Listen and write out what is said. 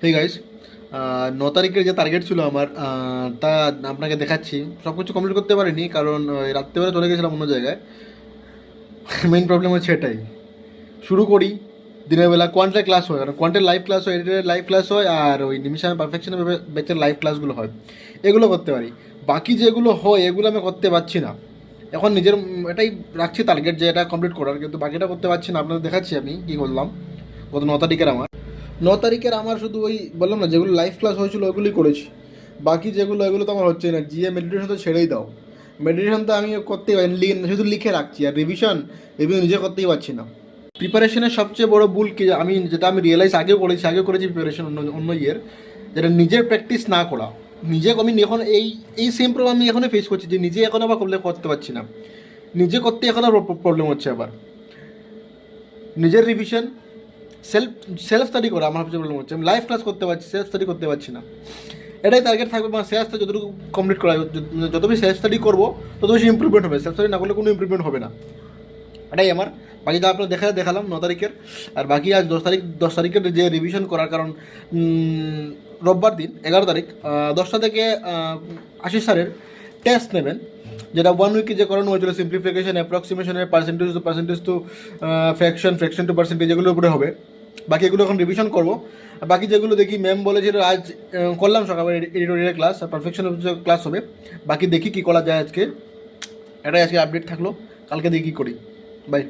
Hey guys, 9 তারিখের যে target ছিল আমার, তা আপনাকে দেখাচ্ছি। সব কিছু কমপ্লিট করতে পারিনি কারণ ওই রাত্রেবেলা চলে গেছিলাম অন্য জায়গায়। মেইন প্রবলেম হচ্ছে এটাই। শুরু করি দিনের বেলা, কোয়ান্টের ক্লাস হয়, কারণ কোয়ান্টের লাইভ ক্লাস হয়, এডিটের লাইভ ক্লাস হয়, আর ওই নিমিশামে পারফেকশনের ব্যাচের লাইভ ক্লাসগুলো হয়। এগুলো করতে পারি, বাকি যেগুলো হয় এগুলো আমি করতে পারছি না। এখন নিজের এটাই রাখছি টার্গেট যে এটা কমপ্লিট করার, কিন্তু বাকিটা করতে পারছি না। আপনাদের দেখাচ্ছি আমি কী করলাম গত 9 তারিখের আমার। 9 তারিখের আমার শুধু ওই বললাম না, যেগুলো লাইভ ক্লাস হয়েছিল ওইগুলোই করেছি। বাকি যেগুলো এগুলো তো আমার হচ্ছেই না। জিএ মেডিটেশন তো ছেড়েই দাও, মেডিটেশন তো আমি করতেই পারি, শুধু লিখে রাখছি। আর রিভিশন নিজে করতেই পারছি না। প্রিপারেশনের সবচেয়ে বড় ভুল কি, যেটা আমি রিয়েলাইজ আগেও করেছি প্রিপারেশন অন্য অন্য ইয়ের, যেটা নিজের প্র্যাকটিস না করা। আমি এখন এই সেম প্রবলেম আমি এখনও ফেস করছি, যে নিজে এখন আবার করতে পারছি না। নিজে করতে এখন আবার প্রবলেম হচ্ছে। আবার নিজের রিভিশন, সেলফ সেলফ স্টাডি করা আমার সবচেয়ে প্রবলেম হচ্ছে। আমি লাইভ ক্লাস করতে পারছি, সেলফ স্টাডি করতে পারছি না। এটাই টার্গেট থাকবে, মানে সেলফ স্টাডি যতটুকু কমপ্লিট করা, যত বেশি সেলফ স্টাডি করবো তত বেশি ইম্প্রুভমেন্ট হবে। সেলফ স্টাডি না করলে কোনো ইম্প্রুভমেন্ট হবে না। এটাই আমার। বাকি যা আপনার দেখালাম 9 তারিখের। আর বাকি আজ 10 তারিখের যে রিভিশন করার কারণ, রোববার দিন 11 তারিখ 10টা থেকে আশিস স্যারের টেস্ট নেবেন, যেটা 1 উইকে যে করানো হয়েছিল, সিম্পলিফিকেশন, অ্যাপ্রক্সিমেশনের percentage to fraction to percentage, এগুলোর উপরে হবে। বাকি এগুলো এখন রিভিশন করবো। আর বাকি যেগুলো দেখি ম্যাম বলেছিল, আজ করলাম সকালে এডিটোরিয়াল ক্লাস, আর পারফেকশন ক্লাস হবে। বাকি দেখি কী করা যায় আজকে। এটাই আজকে আপডেট থাকলো, কালকে দেখি কী করি। বাই।